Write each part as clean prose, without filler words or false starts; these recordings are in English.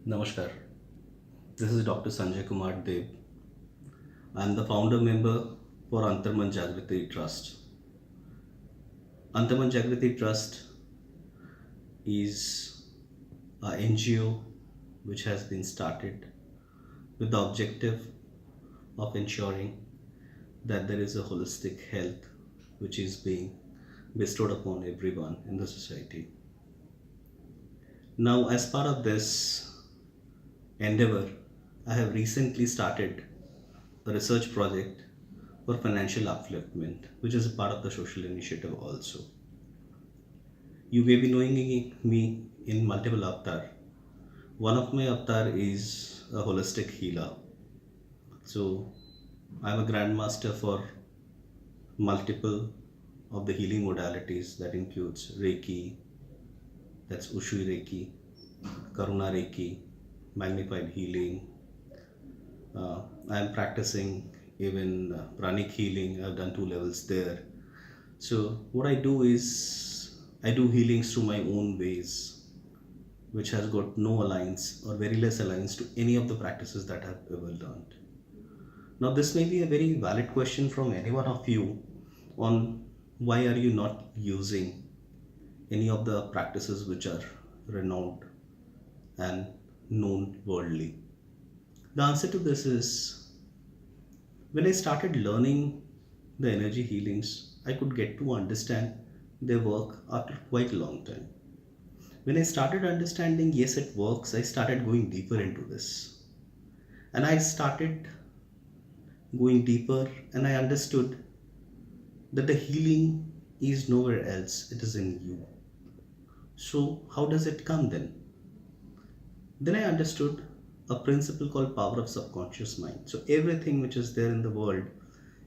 Namaskar. This is Dr. Sanjay Kumar Dev. I am the founder member for Antarman Jagriti Trust. Antarman Jagriti Trust is a NGO which has been started with the objective of ensuring that there is a holistic health which is being bestowed upon everyone in the society. Now, as part of this endeavor, I have recently started a research project for financial upliftment, which is a part of the social initiative also. You may be knowing me in multiple avatar. One of my avatar is a holistic healer. So I'm a grandmaster for multiple of the healing modalities that includes Reiki, that's Ushui Reiki, Karuna Reiki, magnified healing. I'm practicing even pranic healing. I've done 2 levels there. So what I do is I do healings through my own ways, which has got no alliance or very less alliance to any of the practices that I've ever learned. Now, this may be a very valid question from any one of you on why are you not using any of the practices which are renowned and known worldly. The answer to this is when I started learning the energy healings, I could get to understand their work after quite a long time. When I started understanding, yes, it works, I started going deeper into this. And I started going deeper and I understood that the healing is nowhere else, it is in you. So, how does it come then? Then I understood a principle called power of subconscious mind. So, everything which is there in the world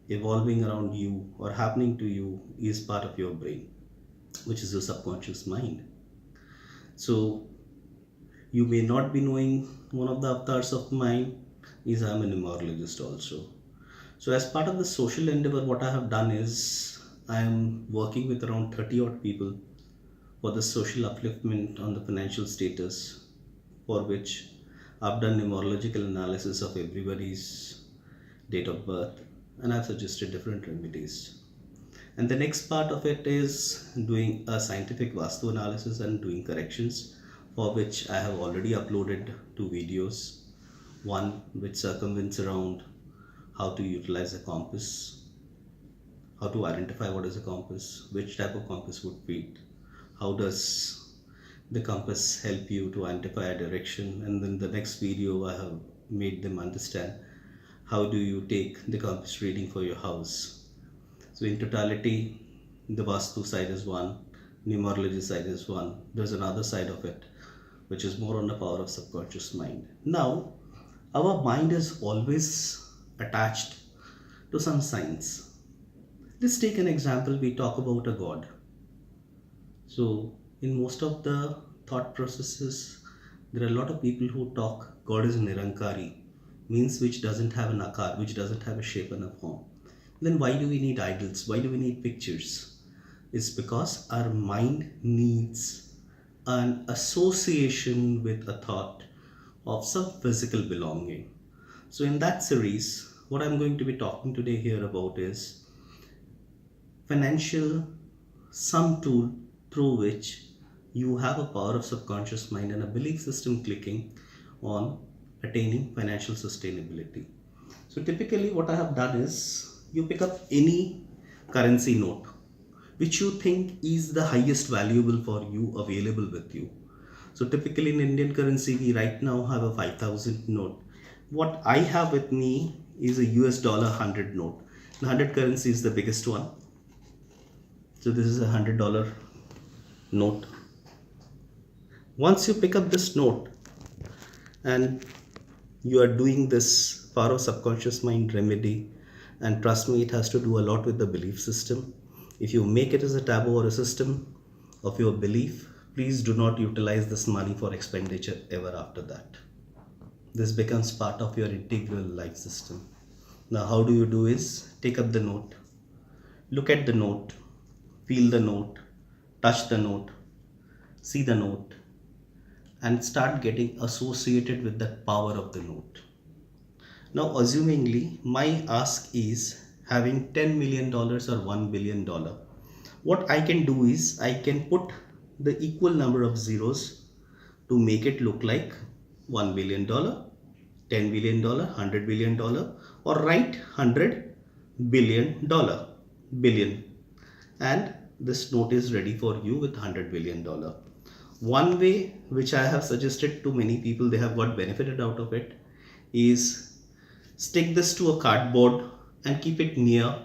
evolving around you or happening to you is part of your brain, which is your subconscious mind. So, you may not be knowing one of the avatars of mine is I'm a numerologist also. So, as part of the social endeavor, what I have done is I am working with around 30 odd people for the social upliftment on the financial status, for which I've done numerological analysis of everybody's date of birth and I've suggested different remedies. And the next part of it is doing a scientific Vastu analysis and doing corrections, for which I have already uploaded 2 videos. One which circumvents around how to utilize a compass, how to identify what is a compass, which type of compass would fit, how does the compass help you to identify a direction, and then the next video I have made them understand how do you take the compass reading for your house. So in totality, the Vastu side is one, numerology side is one. There's another side of it, which is more on the power of subconscious mind. Now, our mind is always attached to some science. Let's take an example. We talk about a god. So, in most of the thought processes, there are a lot of people who talk God is Nirankari, means which doesn't have an akar, which doesn't have a shape and a form. Then why do we need idols? Why do we need pictures? It's because our mind needs an association with a thought of some physical belonging. So in that series, what I'm going to be talking today here about is financial some tool through which you have a power of subconscious mind and a belief system clicking on attaining financial sustainability. So typically what I have done is you pick up any currency note which you think is the highest valuable for you available with you. So typically in Indian currency we right now have a 5000 note. What I have with me is a US dollar 100 note. The 100 currency is the biggest one. So this is a $100 note. Once you pick up this note and you are doing this power of subconscious mind remedy, and trust me, it has to do a lot with the belief system. If you make it as a taboo or a system of your belief, please do not utilize this money for expenditure ever after that. This becomes part of your integral life system. Now, how do you do is take up the note, look at the note, feel the note, touch the note, see the note, and start getting associated with the power of the note. Now, assumingly, my ask is having $10 million or $1 billion. What I can do is I can put the equal number of zeros to make it look like $1 billion, $10 billion, $100 billion, or write $100 billion billion, and this note is ready for you with $100 billion. One way which I have suggested to many people, they have got benefited out of it, is stick this to a cardboard and keep it near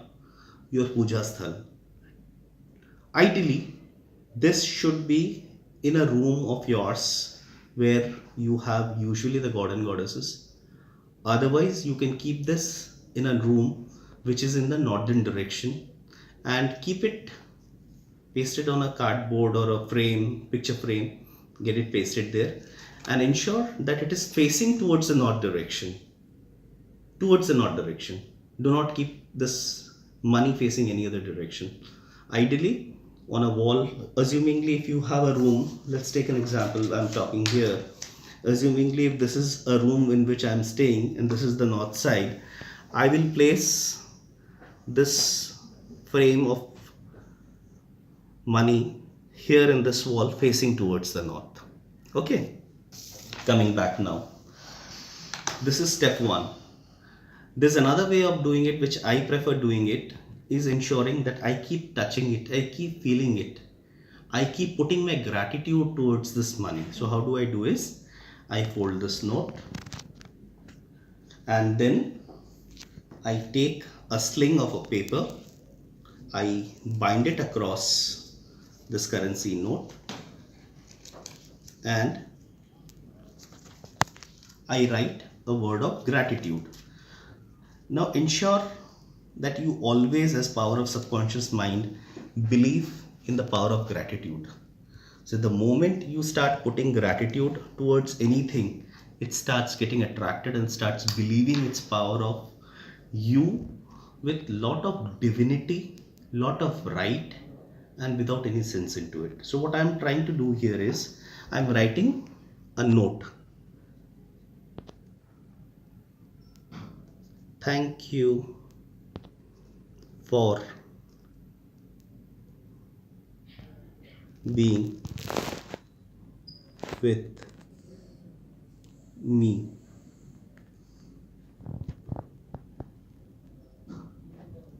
your puja sthal. Ideally, this should be in a room of yours where you have usually the god and goddesses. Otherwise, you can keep this in a room which is in the northern direction and keep it pasted on a cardboard or a frame, picture frame, get it pasted there and ensure that it is facing towards the north direction. Towards the north direction. Do not keep this money facing any other direction. Ideally, on a wall, assumingly if you have a room, let's take an example, I'm talking here. Assumingly if this is a room in which I'm staying and this is the north side, I will place this frame of money here in this wall facing towards the north. Okay, coming back now. This is step one. There's another way of doing it which I prefer doing it, is ensuring that I keep touching it, I keep feeling it, I keep putting my gratitude towards this money. So how do I do is, I fold this note and then I take a sling of a paper, I bind it across this currency note and I write a word of gratitude. Now ensure that you always, as power of subconscious mind, believe in the power of gratitude. So the moment you start putting gratitude towards anything, it starts getting attracted and starts believing its power of you with lot of divinity, lot of right, and without any sense into it. So what I'm trying to do here is, I'm writing a note. Thank you for being with me.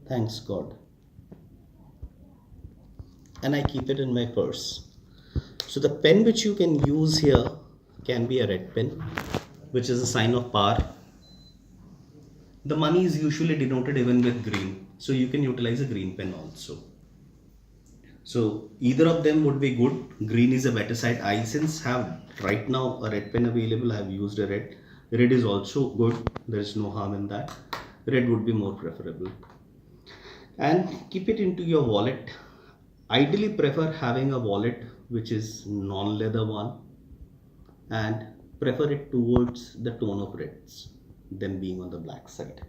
Thanks God. And I keep it in my purse. So the pen which you can use here can be a red pen, which is a sign of power. The money is usually denoted even with green, so you can utilize a green pen also. So either of them would be good. Green is a better side. I since have right now a red pen available, I have used a red. Red is also good. There is no harm in that. Red would be more preferable. And keep it into your wallet. Ideally prefer having a wallet which is non-leather one, and prefer it towards the tone of reds than being on the black side.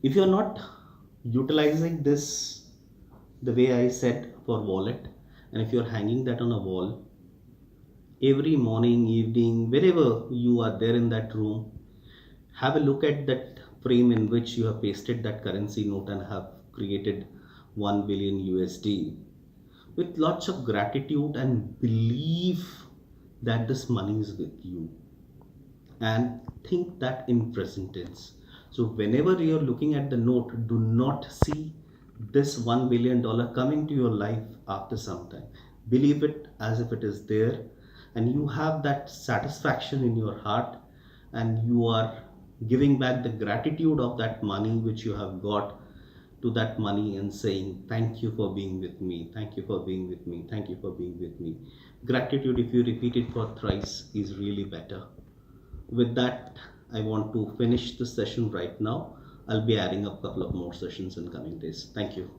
If you're not utilizing this the way I said for wallet, and if you're hanging that on a wall every morning, evening, wherever you are there in that room, have a look at that frame in which you have pasted that currency note and have created 1 billion USD with lots of gratitude and believe that this money is with you, and think that in present tense. So whenever you're looking at the note, do not see this $1 billion coming to your life after some time. Believe it as if it is there, and you have that satisfaction in your heart, and you are giving back the gratitude of that money which you have got to that money and saying, thank you for being with me, thank you for being with me, thank you for being with me. Gratitude, if you repeat it for thrice, is really better. With that, I want to finish this session right now. I'll be adding up a couple of more sessions in coming days. Thank you.